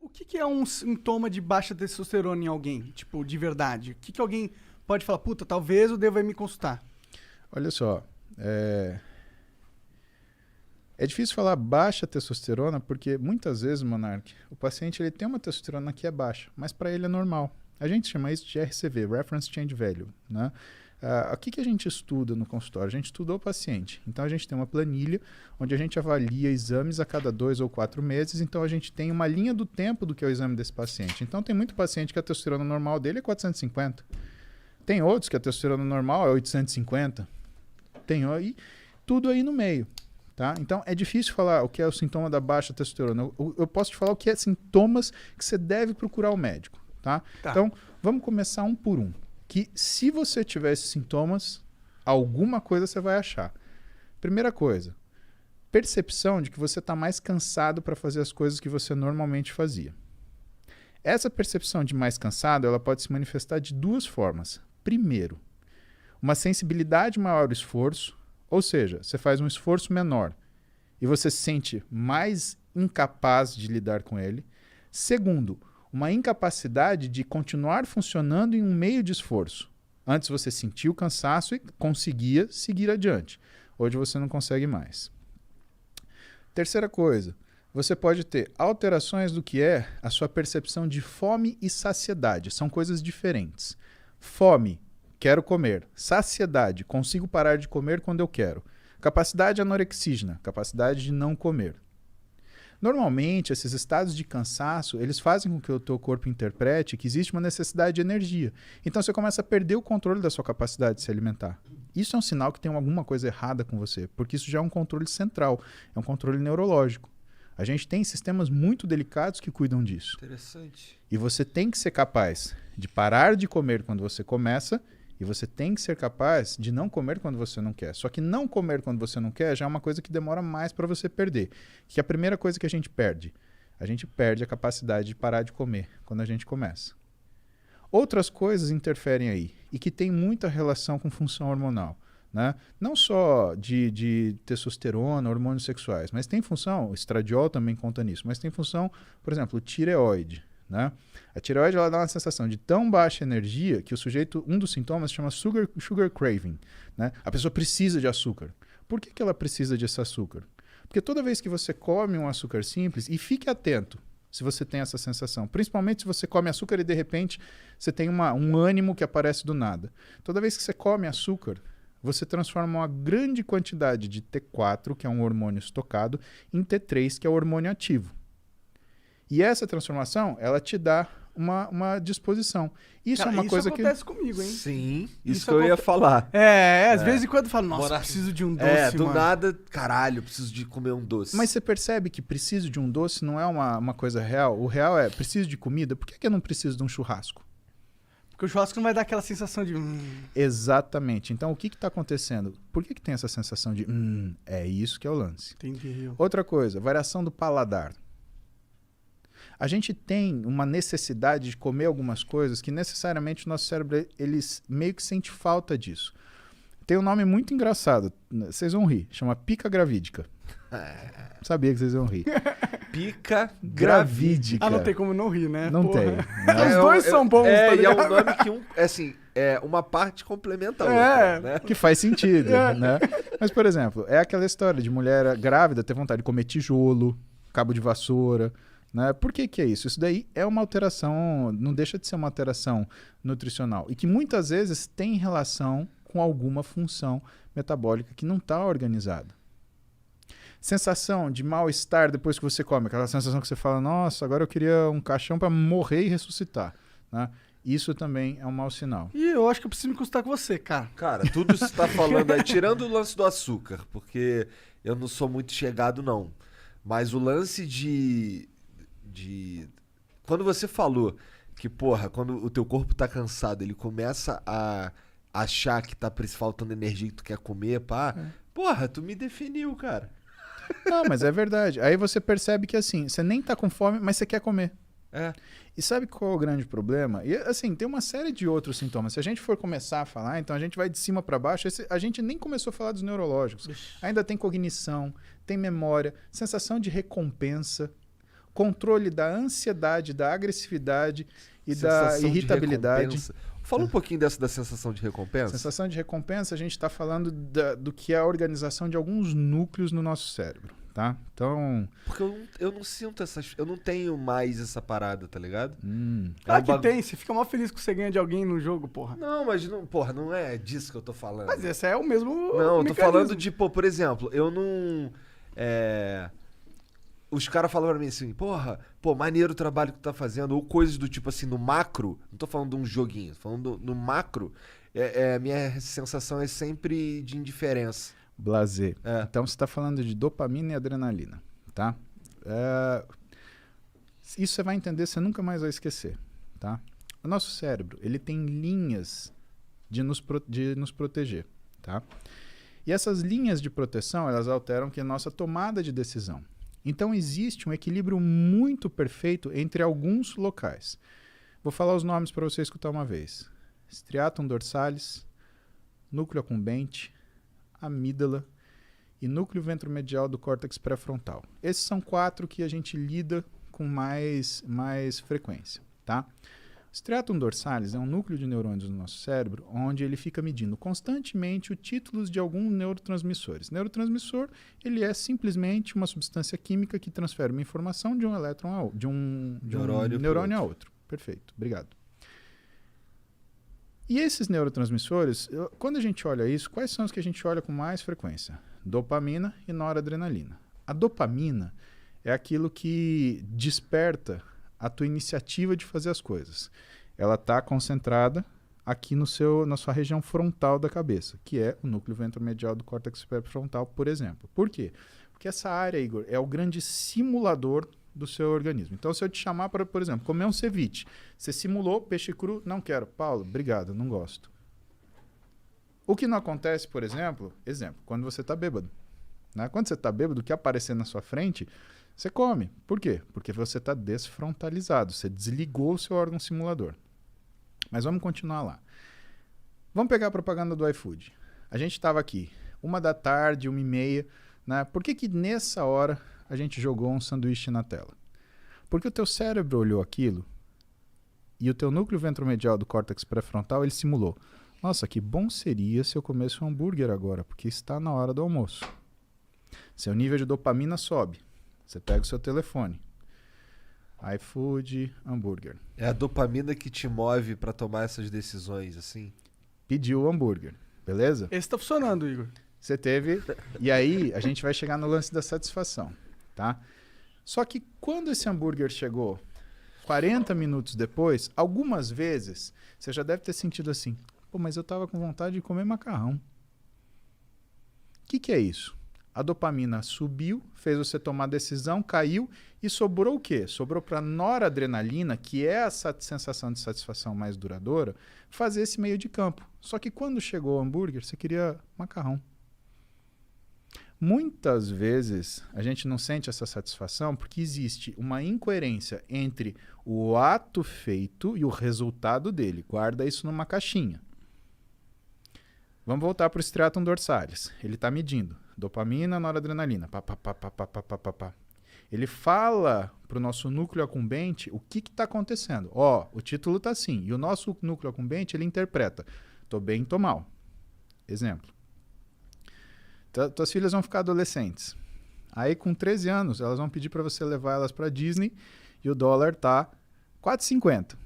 O que é um sintoma de baixa testosterona em alguém? Tipo, de verdade. O que alguém pode falar, puta, talvez eu deva ir me consultar? Olha só, é difícil falar baixa testosterona porque muitas vezes, Monark, o paciente ele tem uma testosterona que é baixa, mas para ele é normal. A gente chama isso de RCV, Reference Change Value, né? O que a gente estuda no consultório? A gente estuda o paciente. Então, a gente tem uma planilha onde a gente avalia exames a cada 2 ou 4 meses. Então, a gente tem uma linha do tempo do que é o exame desse paciente. Então, tem muito paciente que a testosterona normal dele é 450. Tem outros que a testosterona normal é 850. Tem aí, tudo aí no meio. Tá? Então, é difícil falar o que é o sintoma da baixa testosterona. Eu posso te falar o que é sintomas que você deve procurar o médico. Tá? Então, vamos começar um por um. Que se você tiver esses sintomas, alguma coisa você vai achar. Primeira coisa, percepção de que você está mais cansado para fazer as coisas que você normalmente fazia. Essa percepção de mais cansado, ela pode se manifestar de duas formas. Primeiro, uma sensibilidade maior ao esforço, ou seja, você faz um esforço menor e você se sente mais incapaz de lidar com ele. Segundo, uma incapacidade de continuar funcionando em um meio de esforço. Antes você sentia o cansaço e conseguia seguir adiante. Hoje você não consegue mais. Terceira coisa, você pode ter alterações do que é a sua percepção de fome e saciedade. São coisas diferentes. Fome, quero comer. Saciedade, consigo parar de comer quando eu quero. Capacidade anorexígena, capacidade de não comer. Normalmente, esses estados de cansaço, eles fazem com que o teu corpo interprete que existe uma necessidade de energia. Então, você começa a perder o controle da sua capacidade de se alimentar. Isso é um sinal que tem alguma coisa errada com você, porque isso já é um controle central, é um controle neurológico. A gente tem sistemas muito delicados que cuidam disso. Interessante. E você tem que ser capaz de parar de comer quando você começa e você tem que ser capaz de não comer quando você não quer. Só que não comer quando você não quer já é uma coisa que demora mais para você perder. Que é a primeira coisa que a gente perde a capacidade de parar de comer quando a gente começa. Outras coisas interferem aí e que tem muita relação com função hormonal. Né? Não só de testosterona, hormônios sexuais, mas tem função, o estradiol também conta nisso, mas tem função, por exemplo, tireoide. Né? A tireoide ela dá uma sensação de tão baixa energia que o sujeito, um dos sintomas se chama sugar craving. Né? A pessoa precisa de açúcar. Por que ela precisa desse açúcar? Porque toda vez que você come um açúcar simples, e fique atento se você tem essa sensação, principalmente se você come açúcar e de repente você tem um ânimo que aparece do nada. Toda vez que você come açúcar, você transforma uma grande quantidade de T4, que é um hormônio estocado, em T3, que é o hormônio ativo. E essa transformação, ela te dá uma disposição. Isso é uma coisa que... Isso acontece comigo, hein? Sim, isso que eu ia falar. Às vezes em quando eu falo, nossa, preciso de um doce, do mano. nada, caralho, preciso de comer um doce. Mas você percebe que preciso de um doce não é uma coisa real? O real é, preciso de comida, por que eu não preciso de um churrasco? Porque o churrasco não vai dar aquela sensação de... Exatamente. Então, o que está acontecendo? Por que tem essa sensação de... é isso que é o lance. Entendi. Outra coisa, variação do paladar. A gente tem uma necessidade de comer algumas coisas que necessariamente o nosso cérebro ele meio que sente falta disso. Tem um nome muito engraçado, vocês vão rir, chama pica gravídica. Sabia que vocês vão rir. Pica gravídica. Não tem como não rir, né? Não Porra. tem. Né? Os dois são bons, tá e é ligado? um nome que uma parte complementa a outra, né? Que faz sentido, né? Mas, por exemplo, é aquela história de mulher grávida ter vontade de comer tijolo, cabo de vassoura, né? Por que é isso? Isso daí é uma alteração, não deixa de ser uma alteração nutricional e que muitas vezes tem relação com alguma função metabólica que não está organizada. Sensação de mal-estar depois que você come, aquela sensação que você fala, nossa, agora eu queria um caixão para morrer e ressuscitar, né? Isso também é um mau sinal. E eu acho que eu preciso me consultar com você, cara. Cara, tudo isso que você tá falando aí, tirando o lance do açúcar, porque eu não sou muito chegado, não. Mas o lance de... Quando você falou que, porra, quando o teu corpo tá cansado, ele começa a achar que tá faltando energia que tu quer comer, pá. Porra, tu me definiu, cara. Não, mas é verdade. Aí você percebe que, assim, você nem tá com fome, mas você quer comer. E sabe qual é o grande problema? E, assim, tem uma série de outros sintomas. Se a gente for começar a falar, então a gente vai de cima para baixo. A gente nem começou a falar dos neurológicos. Ainda tem cognição, tem memória, sensação de recompensa. controle da ansiedade, da agressividade e Sensação da irritabilidade. de recompensa. Fala um pouquinho dessa da sensação de recompensa. Sensação de recompensa, a gente está falando do que é a organização de alguns núcleos no nosso cérebro, tá? Então... Porque eu não sinto essas... Eu não tenho mais essa parada, tá ligado? Claro um que bagu- tem, você fica mó feliz que você ganha de alguém no jogo, porra. Não, mas não, porra, não é disso que eu tô falando. Mas esse é o mesmo Não, eu tô mecanismo. falando de, pô, por exemplo, eu não... Os caras falam pra mim assim, porra, pô, maneiro o trabalho que tu tá fazendo, ou coisas do tipo assim, no macro, não tô falando de um joguinho, tô falando no macro, minha sensação é sempre de indiferença. Blazer. É. Então você está falando de dopamina e adrenalina, tá? Isso você vai entender, você nunca mais vai esquecer, tá? O nosso cérebro, ele tem linhas de nos proteger, tá? E essas linhas de proteção, elas alteram que a nossa tomada de decisão. Então existe um equilíbrio muito perfeito entre alguns locais. Vou falar os nomes para você escutar uma vez. Striatum dorsalis, núcleo accumbente, amígdala e núcleo ventromedial do córtex pré-frontal. Esses são 4 que a gente lida com mais frequência, tá? Striatum dorsalis é um núcleo de neurônios no nosso cérebro onde ele fica medindo constantemente os títulos de alguns neurotransmissores. Neurotransmissor, ele é simplesmente uma substância química que transfere uma informação de um elétron de um neurônio a outro. Perfeito, obrigado. E esses neurotransmissores, quando a gente olha isso, quais são os que a gente olha com mais frequência? Dopamina e noradrenalina. A dopamina é aquilo que desperta a tua iniciativa de fazer as coisas. Ela está concentrada aqui na sua região frontal da cabeça, que é o núcleo ventromedial do córtex pré-frontal, por exemplo. Por quê? Porque essa área, Igor, é o grande simulador do seu organismo. Então, se eu te chamar para, por exemplo, comer um ceviche, você simulou peixe cru, não quero. Paulo, obrigado, não gosto. O que não acontece, por exemplo, quando você está bêbado. Né? Quando você está bêbado, o que aparecer na sua frente, você come. Por quê? Porque você está desfrontalizado, você desligou o seu órgão simulador. Mas vamos continuar lá. Vamos pegar a propaganda do iFood. A gente estava aqui, 13h, 1h30, né? Por que nessa hora a gente jogou um sanduíche na tela? Porque o teu cérebro olhou aquilo e o teu núcleo ventromedial do córtex pré-frontal, ele simulou. Nossa, que bom seria se eu comesse um hambúrguer agora, porque está na hora do almoço. Seu nível de dopamina sobe. Você pega o seu telefone. iFood, hambúrguer. É a dopamina que te move pra tomar essas decisões, assim? Pediu o hambúrguer, beleza? Esse tá funcionando, Igor. Você teve... E aí, a gente vai chegar no lance da satisfação, tá? Só que quando esse hambúrguer chegou 40 minutos depois, algumas vezes, você já deve ter sentido assim, pô, mas eu tava com vontade de comer macarrão. O que é isso? A dopamina subiu, fez você tomar decisão, caiu e sobrou o quê? Sobrou para noradrenalina, que é essa sensação de satisfação mais duradoura, fazer esse meio de campo. Só que quando chegou o hambúrguer, você queria macarrão. Muitas vezes a gente não sente essa satisfação porque existe uma incoerência entre o ato feito e o resultado dele. Guarda isso numa caixinha. Vamos voltar para o striatum dorsalis. Ele está medindo dopamina, noradrenalina. Pá, pá, pá, pá, pá, pá, pá, pá. Ele fala para o nosso núcleo accumbente o que está acontecendo. Ó, o título está assim. E o nosso núcleo accumbente, ele interpreta. Tô bem, tô mal. Exemplo. Tuas filhas vão ficar adolescentes. Aí, com 13 anos, elas vão pedir para você levar elas para Disney e o dólar tá R$4,50.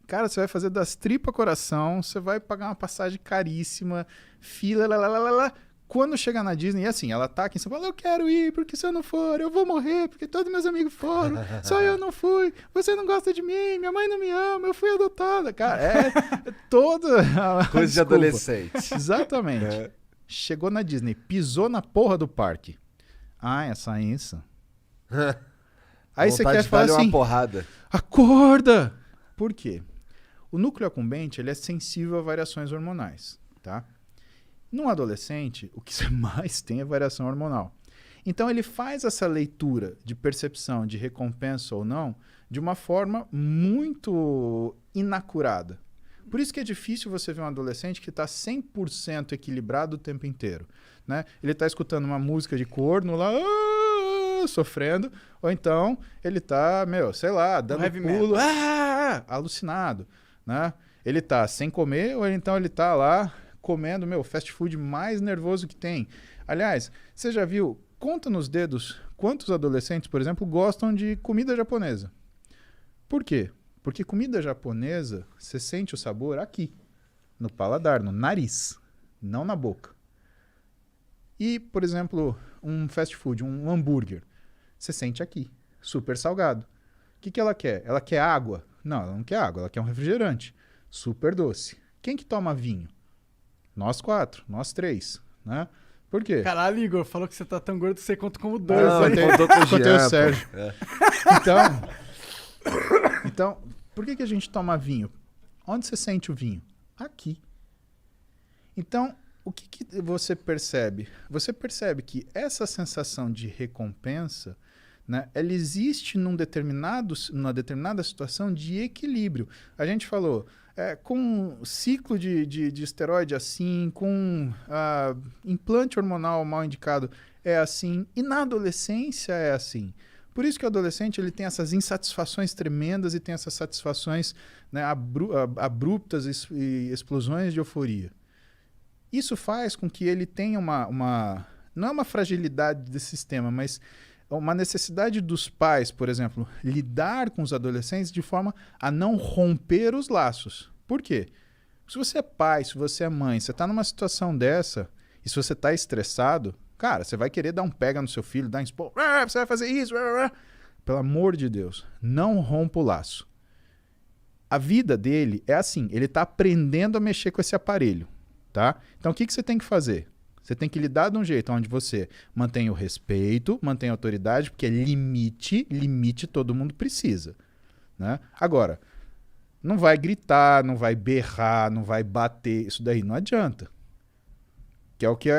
Cara, você vai fazer das tripas coração, você vai pagar uma passagem caríssima, fila, lá. Quando chegar na Disney, e assim, ela tá aqui em São Paulo, eu quero ir, porque se eu não for, eu vou morrer, porque todos meus amigos foram, só eu não fui, você não gosta de mim, minha mãe não me ama, eu fui adotada. Cara, é toda... Coisa de adolescente. Exatamente. É. Chegou na Disney, pisou na porra do parque. Ah, essa isso. Aí você quer falar assim, uma porrada. acorda! Por quê? O núcleo accumbente, ele é sensível a variações hormonais, tá? Num adolescente, o que você mais tem é variação hormonal. Então ele faz essa leitura de percepção de recompensa ou não de uma forma muito inacurada. Por isso que é difícil você ver um adolescente que está 100% equilibrado o tempo inteiro, né? Ele está escutando uma música de corno lá, sofrendo, ou então ele tá, sei lá, dando heavy pulo, alucinado, né? Ele tá sem comer, ou então ele tá lá comendo, fast food mais nervoso que tem. Aliás, você já viu, conta nos dedos, quantos adolescentes, por exemplo, gostam de comida japonesa? Por quê? Porque comida japonesa, você sente o sabor aqui, no paladar, no nariz, não na boca. E, por exemplo, um fast food, um hambúrguer, você sente aqui, super salgado. O que ela quer? Ela quer água? Não, ela não quer água, ela quer um refrigerante, super doce. Quem que toma vinho? Nós 4, nós 3, né? Por quê? Caralho, Igor, falou que você tá tão gordo que você conta como 2. Não, Aí. contou com o Contei Jean, o pô. Sérgio. É. Então, por que a gente toma vinho? Onde você sente o vinho? Aqui. Então, o que você percebe? Você percebe que essa sensação de recompensa, né, ela existe numa determinada situação de equilíbrio. A gente falou, com ciclo de esteroide assim, com implante hormonal mal indicado é assim, e na adolescência é assim. Por isso que o adolescente ele tem essas insatisfações tremendas e tem essas satisfações, né, abruptas e explosões de euforia. Isso faz com que ele tenha não é uma fragilidade desse sistema, mas uma necessidade dos pais, por exemplo, lidar com os adolescentes de forma a não romper os laços. Por quê? Se você é pai, se você é mãe, você está numa situação dessa, e se você está estressado, cara, você vai querer dar um pega no seu filho, dar um expor, você vai fazer isso, pelo amor de Deus, não rompa o laço. A vida dele é assim, ele está aprendendo a mexer com esse aparelho. Tá? Então, o que você tem que fazer? Você tem que lidar de um jeito onde você mantém o respeito, mantém a autoridade, porque limite todo mundo precisa. Né? Agora, não vai gritar, não vai berrar, não vai bater, isso daí não adianta. Que é o que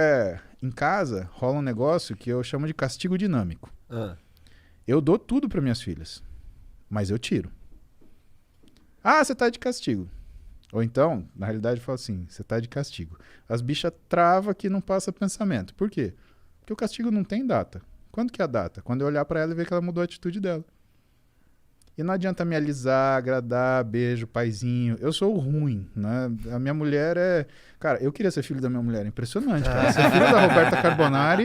em casa rola um negócio que eu chamo de castigo dinâmico. Eu dou tudo para minhas filhas, mas eu tiro. Ah, você tá de castigo. Ou então, na realidade, eu falo assim, você tá de castigo. As bichas travam que não passa pensamento. Por quê? Porque o castigo não tem data. Quando que é a data? Quando eu olhar pra ela e ver que ela mudou a atitude dela. E não adianta me alisar, agradar, beijo, paizinho. Eu sou o ruim, né? A minha mulher é... Cara, eu queria ser filho da minha mulher. Impressionante, cara. Ser filho da Roberta Carbonari...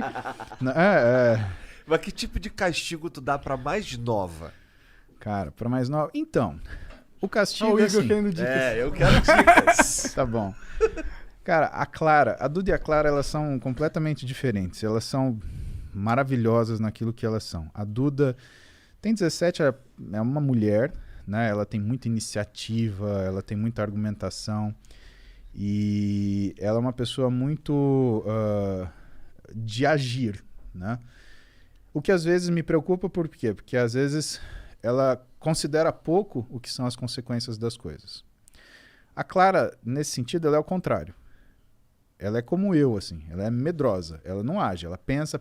Mas que tipo de castigo tu dá pra mais nova? Cara, pra mais nova... Então... O castigo o é Igor assim... querendo dicas. Eu quero dicas. Tá bom. Cara, a Duda e a Clara, elas são completamente diferentes. Elas são maravilhosas naquilo que elas são. A Duda tem 17, é uma mulher, né? Ela tem muita iniciativa, ela tem muita argumentação. E ela é uma pessoa muito de agir, né? O que às vezes me preocupa, por quê? Porque às vezes ela considera pouco o que são as consequências das coisas. A Clara, nesse sentido, ela é o contrário. Ela é como eu, assim. Ela é medrosa. Ela não age. Ela pensa.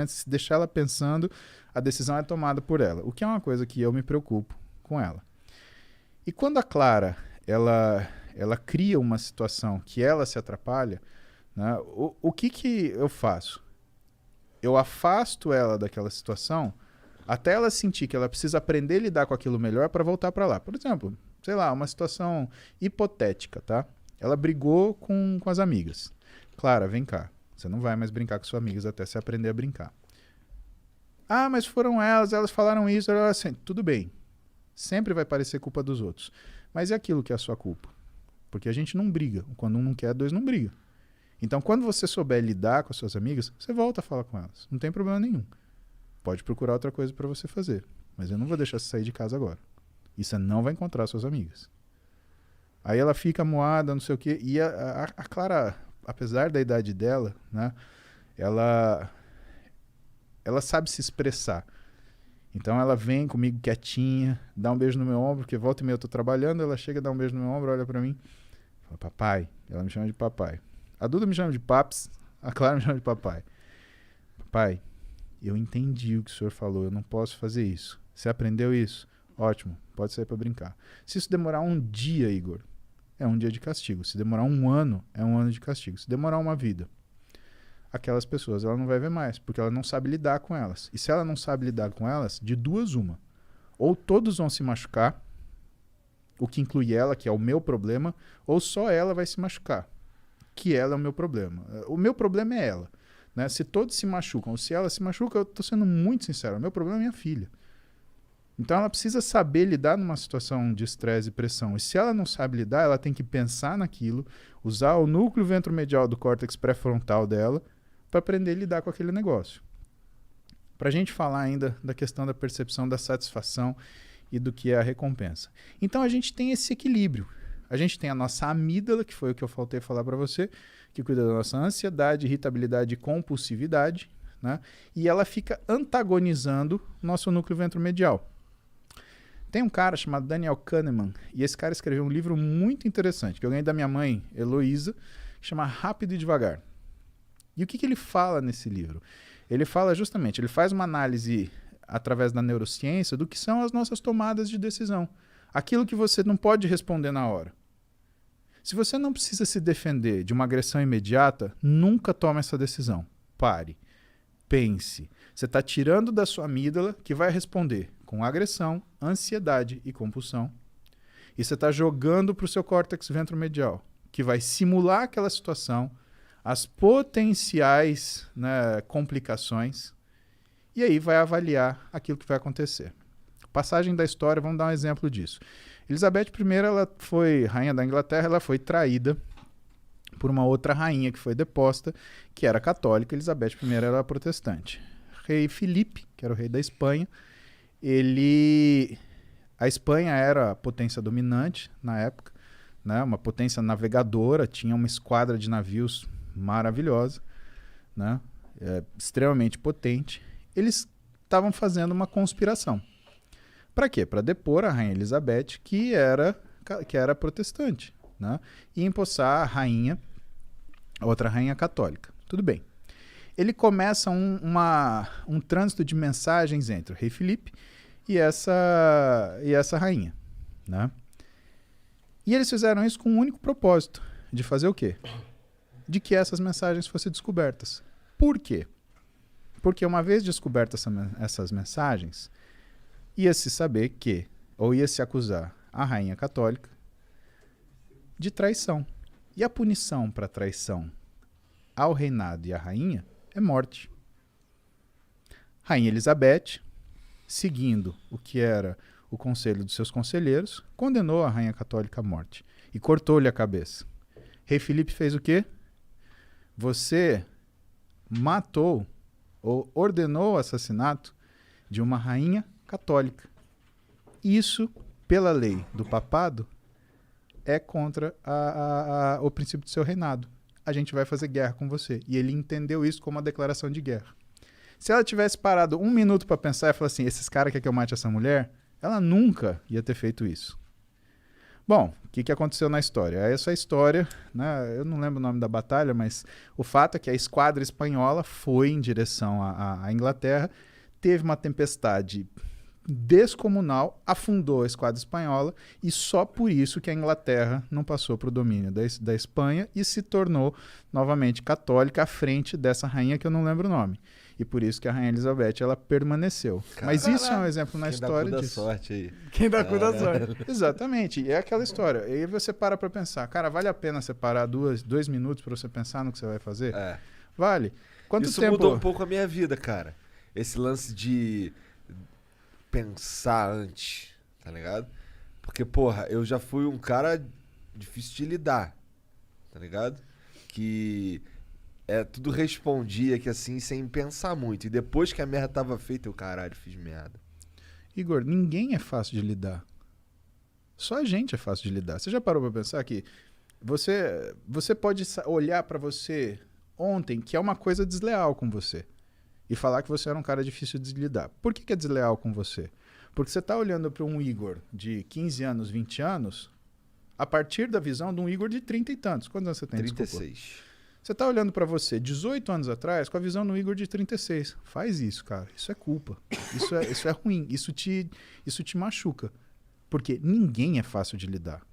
Se deixar ela pensando, a decisão é tomada por ela. O que é uma coisa que eu me preocupo com ela. E quando a Clara, ela cria uma situação que ela se atrapalha, né, o que eu faço? Eu afasto ela daquela situação até ela sentir que ela precisa aprender a lidar com aquilo melhor para voltar para lá. Por exemplo, sei lá, uma situação hipotética, tá? Ela brigou com as amigas. Clara, vem cá. Você não vai mais brincar com suas amigas até você aprender a brincar. Ah, mas foram elas falaram isso. Assim, tudo bem. Sempre vai parecer culpa dos outros. Mas é aquilo que é a sua culpa. Porque a gente não briga. Quando um não quer, dois não brigam. Então, quando você souber lidar com as suas amigas, você volta a falar com elas. Não tem problema nenhum. Pode procurar outra coisa para você fazer. Mas eu não vou deixar você sair de casa agora. E você não vai encontrar suas amigas. Aí ela fica moada, não sei o quê. E a Clara, apesar da idade dela, né, ela sabe se expressar. Então ela vem comigo quietinha, dá um beijo no meu ombro, porque volta e meia eu tô trabalhando, ela chega, dá um beijo no meu ombro, olha para mim, fala, papai. Ela me chama de papai. A Duda me chama de paps, a Clara me chama de papai. Papai, eu entendi o que o senhor falou, eu não posso fazer isso. Você aprendeu isso? Ótimo, pode sair para brincar. Se isso demorar um dia, Igor, é um dia de castigo. Se demorar um ano, é um ano de castigo. Se demorar uma vida. aquelas pessoas ela não vai ver mais, porque ela não sabe lidar com elas. E se ela não sabe lidar com elas, de duas uma. Ou todos vão se machucar, o que inclui ela, que é o meu problema, ou só ela vai se machucar, que ela é o meu problema. O meu problema é ela. Né? Se todos se machucam, ou se ela se machuca, eu estou sendo muito sincero, o meu problema é minha filha. Então ela precisa saber lidar numa situação de estresse e pressão. E se ela não sabe lidar, ela tem que pensar naquilo, usar o núcleo ventromedial do córtex pré-frontal dela para aprender a lidar com aquele negócio. Para a gente falar ainda da questão da percepção da satisfação e do que é a recompensa. Então a gente tem esse equilíbrio. A gente tem a nossa amígdala, que foi o que eu faltei falar para você, que cuida da nossa ansiedade, irritabilidade e compulsividade, né? E ela fica antagonizando nosso núcleo ventromedial. Tem um cara chamado Daniel Kahneman, e esse cara escreveu um livro muito interessante, que eu ganhei da minha mãe, Heloísa, que chama Rápido e Devagar. E o que ele fala nesse livro? Ele fala justamente, ele faz uma análise através da neurociência do que são as nossas tomadas de decisão. Aquilo que você não pode responder na hora. Se você não precisa se defender de uma agressão imediata, nunca tome essa decisão. Pare. Pense. Você está tirando da sua amígdala, que vai responder com agressão, ansiedade e compulsão. E você está jogando para o seu córtex ventromedial, que vai simular aquela situação, as potenciais, né, complicações, e aí vai avaliar aquilo que vai acontecer. Passagem da história, vamos dar um exemplo disso. Elizabeth I, ela foi rainha da Inglaterra, ela foi traída por uma outra rainha que foi deposta, que era católica. Elizabeth I era protestante. Rei Filipe, que era o rei da Espanha, a Espanha era a potência dominante na época, né? Uma potência navegadora, tinha uma esquadra de navios maravilhosa, né? Extremamente potente. Eles estavam fazendo uma conspiração. Para quê? Para depor a rainha Elizabeth, que era protestante, né? E empossar a rainha, a outra rainha católica. Tudo bem. Ele começa um trânsito de mensagens entre o rei Filipe e essa rainha, né? E eles fizeram isso com um único propósito, de fazer o quê? De que essas mensagens fossem descobertas. Por quê? Porque uma vez descobertas essas mensagens, ia-se saber que, ou ia-se acusar a rainha católica de traição. E a punição para traição ao reinado e à rainha é morte. Rainha Elizabeth, seguindo o que era o conselho dos seus conselheiros, condenou a rainha católica à morte e cortou-lhe a cabeça. Rei Filipe fez o quê? Você matou ou ordenou o assassinato de uma rainha católica. Isso, pela lei do papado, é contra o princípio do seu reinado. A gente vai fazer guerra com você. E ele entendeu isso como uma declaração de guerra. Se ela tivesse parado um minuto para pensar e falar assim, esses caras querem que eu mate essa mulher, ela nunca ia ter feito isso. Bom, o que aconteceu na história? Essa história, né, eu não lembro o nome da batalha, mas o fato é que a esquadra espanhola foi em direção à Inglaterra, teve uma tempestade descomunal, afundou a esquadra espanhola e só por isso que a Inglaterra não passou para o domínio da Espanha e se tornou novamente católica à frente dessa rainha que eu não lembro o nome. E por isso que a rainha Elizabeth ela permaneceu. Caralho. Mas isso é um exemplo na história disso. Quem dá cu da sorte aí. Quem dá cu da sorte. Exatamente. E é aquela história. E aí você para pensar. Cara, vale a pena separar 2 minutos para você pensar no que você vai fazer? É. Vale. Quanto isso tempo... mudou um pouco a minha vida, cara. Esse lance de pensar antes, tá ligado? Porque, porra, eu já fui um cara difícil de lidar, tá ligado? Que tudo respondia que assim, sem pensar muito. E depois que a merda tava feita, eu, caralho, fiz merda. Igor, ninguém é fácil de lidar. Só a gente é fácil de lidar. Você já parou pra pensar que você pode olhar pra você ontem que é uma coisa desleal com você e falar que você era um cara difícil de lidar. Por que é desleal com você? Porque você tá olhando para um Igor de 15 anos, 20 anos, a partir da visão de um Igor de 30 e tantos. Quantos anos você tem? 36. Desculpa. Você tá olhando para você 18 anos atrás com a visão do Igor de 36. Faz isso, cara. Isso é culpa. Isso é ruim. Isso te machuca. Porque ninguém é fácil de lidar.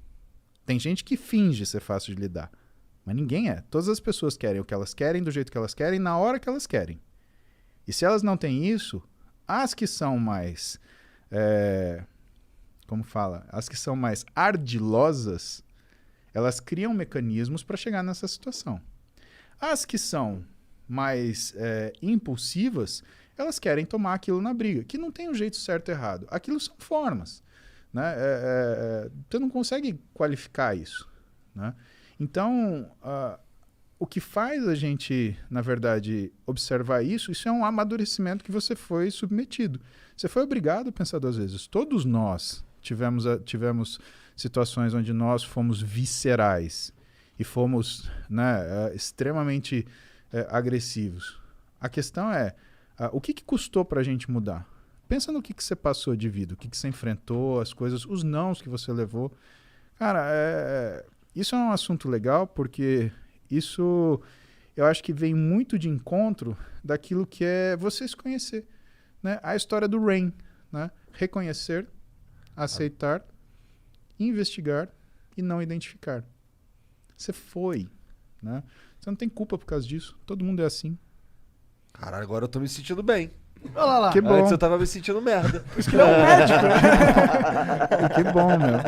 Tem gente que finge ser fácil de lidar. Mas ninguém é. Todas as pessoas querem o que elas querem, do jeito que elas querem, na hora que elas querem. E se elas não têm isso, as que são mais... como fala? As que são mais ardilosas, elas criam mecanismos para chegar nessa situação. As que são mais impulsivas, elas querem tomar aquilo na briga, que não tem um jeito certo e errado. Aquilo são formas. Né? Você não consegue qualificar isso. Né? Então, o que faz a gente, na verdade, observar isso é um amadurecimento que você foi submetido. Você foi obrigado a pensar 2 vezes. Todos nós tivemos situações onde nós fomos viscerais e fomos, né, extremamente agressivos. A questão é, o que custou para a gente mudar? Pensa no que você passou de vida, o que você enfrentou, as coisas, os nãos que você levou. Cara, isso é um assunto legal porque isso eu acho que vem muito de encontro daquilo que é você se conhecer. Né? A história do Rain, né? Reconhecer, aceitar, investigar e não identificar. Você foi. Né? Você não tem culpa por causa disso. Todo mundo é assim. Caralho, agora eu tô me sentindo bem. Olha lá. Que bom. Antes eu tava me sentindo merda. Por isso que ele é um médico. Que bom, meu.